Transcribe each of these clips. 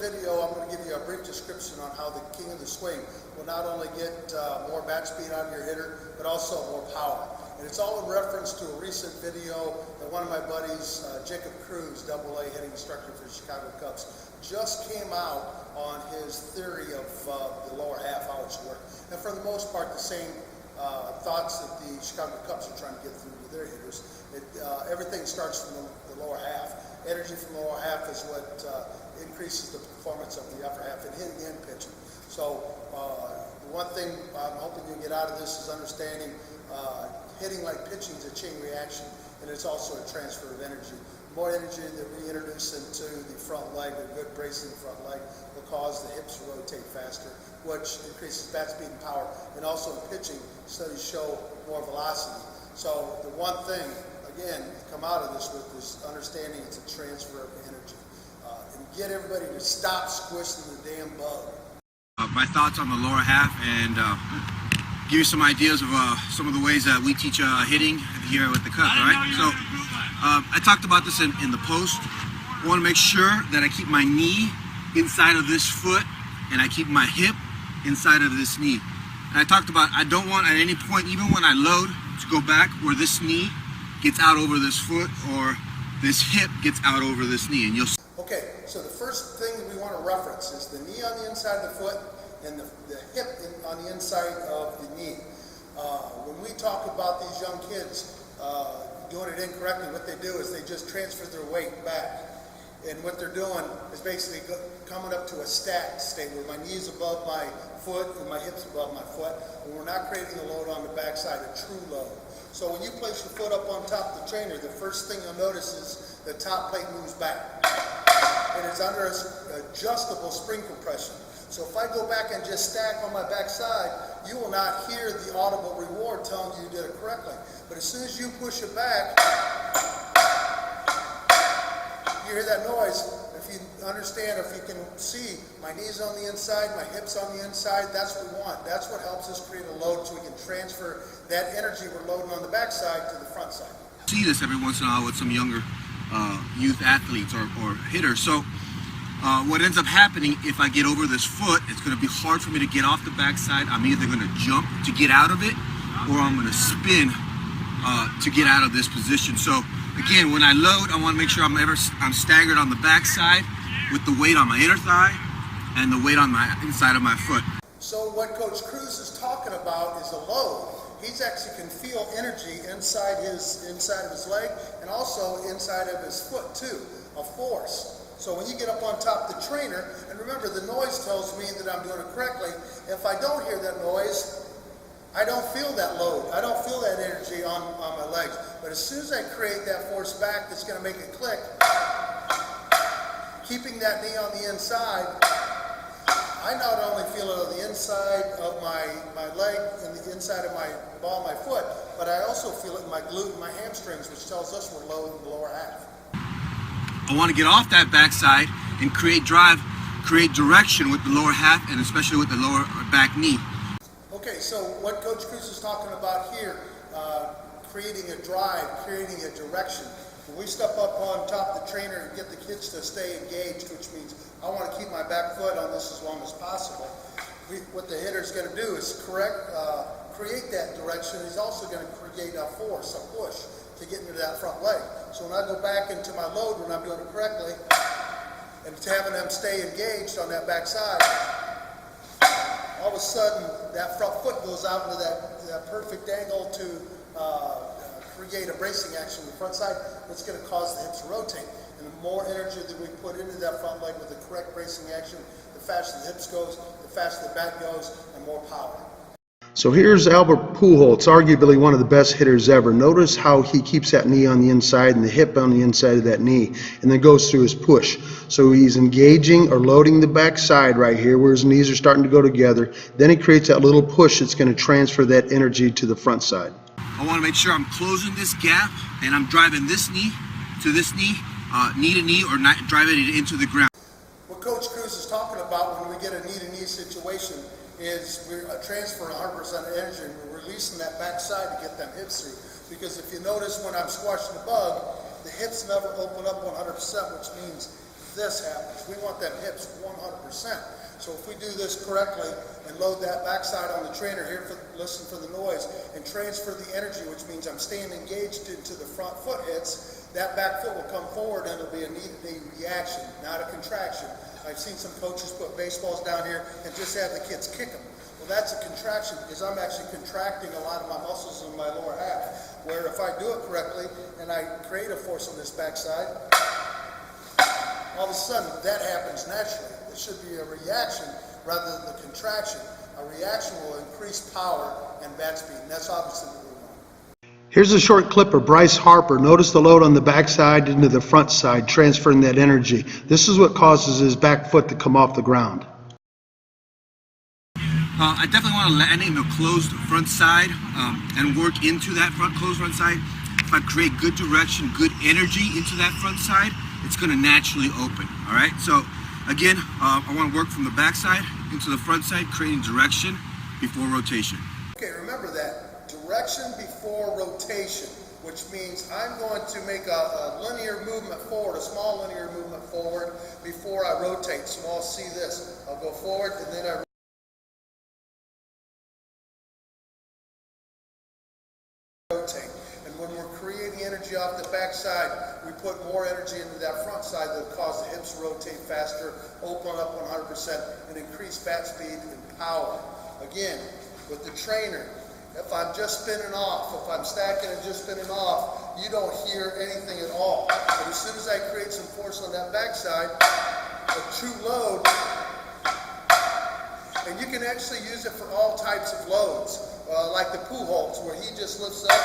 video, I'm going to give you a brief description on how the king of the swing will not only get more bat speed out of your hitter, but also more power. And it's all in reference to a recent video that one of my buddies, KOTS Cruz, AA hitting instructor for the Chicago Cubs, just came out on his theory of the lower half, how it should work. And for the most part, the same thoughts that the Chicago Cubs are trying to get through to their hitters. Everything starts from the lower half. Energy from the lower half is what increases the performance of the upper half in hitting and pitching. So the one thing I'm hoping you get out of this is understanding hitting like pitching is a chain reaction, and it's also a transfer of energy. The more energy that we introduce into the front leg, a good bracing front leg, will cause the hips to rotate faster, which increases bat speed and power. And also in pitching, studies show more velocity. So the one thing, again, come out of this with is understanding it's a transfer of energy. And get everybody to stop squishing the damn bug. My thoughts on the lower half, and give you some ideas of some of the ways that we teach hitting here with the Cubs, all right? So I talked about this in the post. I want to make sure that I keep my knee inside of this foot and I keep my hip inside of this knee. And I talked about I don't want at any point, even when I load, to go back where this knee gets out over this foot or this hip gets out over this knee. And you'll see. Okay, so the first thing that we want to reference is the knee on the inside of the foot and the hip on the inside of the knee. When we talk about these young kids doing it incorrectly, what they do is they just transfer their weight back. And what they're doing is basically coming up to a stacked state where my knee's above my foot and my hip's above my foot, and we're not creating a load on the backside, a true load. So when you place your foot up on top of the trainer, the first thing you'll notice is the top plate moves back. And it's under adjustable spring compression. So if I go back and just stack on my backside, you will not hear the audible reward telling you did it correctly. But as soon as you push it back, you hear that noise. If you understand, if you can see, my knees on the inside, my hips on the inside, that's what we want. That's what helps us create a load so we can transfer that energy we're loading on the backside to the front side. See this every once in a while with some younger youth athletes or hitters. So what ends up happening, if I get over this foot, it's going to be hard for me to get off the backside. I'm either going to jump to get out of it, or I'm going to spin to get out of this position. So again, when I load, I want to make sure I'm staggered on the backside with the weight on my inner thigh and the weight on my inside of my foot. So what Coach Cruz is talking about is a load. He's actually can feel energy inside of his leg and also inside of his foot too, a force. So when you get up on top of the trainer, and remember the noise tells me that I'm doing it correctly. If I don't hear that noise, I don't feel that load. I don't feel that energy on my legs. But as soon as I create that force back that's going to make it click, keeping that knee on the inside, I not only feel it on the inside of my leg and the inside of my ball of my foot, but I also feel it in my glute and my hamstrings, which tells us we're low in the lower half. I want to get off that backside and create drive, create direction with the lower half, and especially with the lower back knee. Okay, so what Coach Cruz is talking about here, creating a drive, creating a direction. When we step up on top of the trainer and get the kids to stay engaged, which means I want to keep my back foot on this as long as possible, what the hitter's going to do is create that direction. He's also going to create a force, a push, to get into that front leg. So when I go back into my load, when I'm doing it correctly, and it's having them stay engaged on that backside, all of a sudden that front foot goes out into that perfect angle to create a bracing action on the front side. That's going to cause the hips to rotate. And the more energy that we put into that front leg with the correct bracing action, the faster the hips goes, the faster the bat goes, and more power. So here's Albert Pujols, arguably one of the best hitters ever. Notice how he keeps that knee on the inside and the hip on the inside of that knee, and then goes through his push. So he's engaging or loading the backside right here where his knees are starting to go together. Then he creates that little push that's going to transfer that energy to the front side. I want to make sure I'm closing this gap and I'm driving this knee to knee to knee, or not driving it into the ground. What Coach Cruz is talking about when we get a knee-to-knee situation is we're transferring 100% energy and we're releasing that backside to get them hips through. Because if you notice when I'm squashing the bug, the hips never open up 100%, which means this happens. We want them hips 100%. So if we do this correctly and load that backside on the trainer here, listen for the noise, and transfer the energy, which means I'm staying engaged into the front foot hits, that back foot will come forward and it'll be a reaction, not a contraction. I've seen some coaches put baseballs down here and just have the kids kick them. Well, that's a contraction because I'm actually contracting a lot of my muscles in my lower half, where if I do it correctly and I create a force on this backside, all of a sudden that happens naturally. It should be a reaction rather than the contraction. A reaction will increase power and bat speed, and that's obviously what we want. Here's a short clip of Bryce Harper. Notice the load on the backside into the front side, transferring that energy. This is what causes his back foot to come off the ground. I definitely want to land in the closed front side and work into that closed front side. If I create good direction, good energy into that front side, it's going to naturally open. All right. So again, I want to work from the back side into the front side, creating direction before rotation. Okay, remember that. Direction before rotation, which means I'm going to make a linear movement forward, a small linear movement forward before I rotate. So I'll see this. I'll go forward and then I rotate. And when we're creating energy off the back side, we put more energy into that front side that will cause the hips to rotate faster, open up 100%, and increase bat speed and power. Again, with the trainer, if I'm just spinning off, if I'm stacking and just spinning off, you don't hear anything at all. But as soon as I create some force on that backside, a true load, and you can actually use it for all types of loads, like the Pujols, where he just lifts up,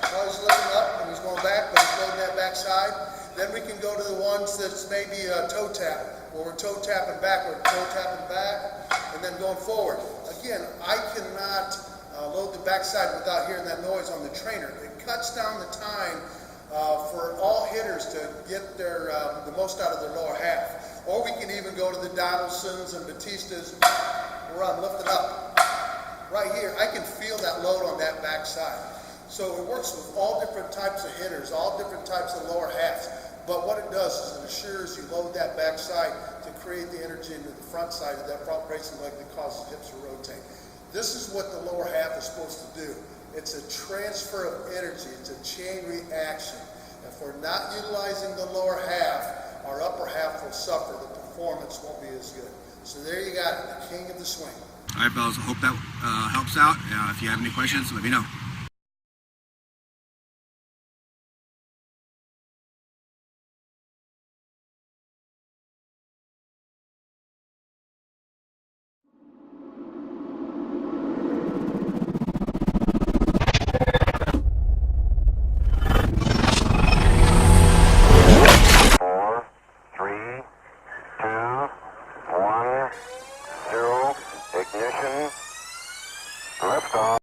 he's lifting up and he's going back, but he's loading that backside. Then we can go to the ones that's maybe a toe tap, where we're toe tapping backward, toe tapping back, and then going forward. Again, I cannot load the backside without hearing that noise on the trainer. It cuts down the time for all hitters to get their the most out of their lower half. Or we can even go to the Donaldsons and Batistas where I'm lifting up. Right here, I can feel that load on that backside. So it works with all different types of hitters, all different types of lower halves. But what it does is it assures you load that backside to create the energy into the front side of that front bracing leg that causes hips to rotate. This is what the lower half is supposed to do. It's a transfer of energy. It's a chain reaction. If we're not utilizing the lower half, our upper half will suffer. The performance won't be as good. So there you got it, the king of the swing. All right, fellas, I hope that helps out. If you have any questions, let me know. Ignition, liftoff.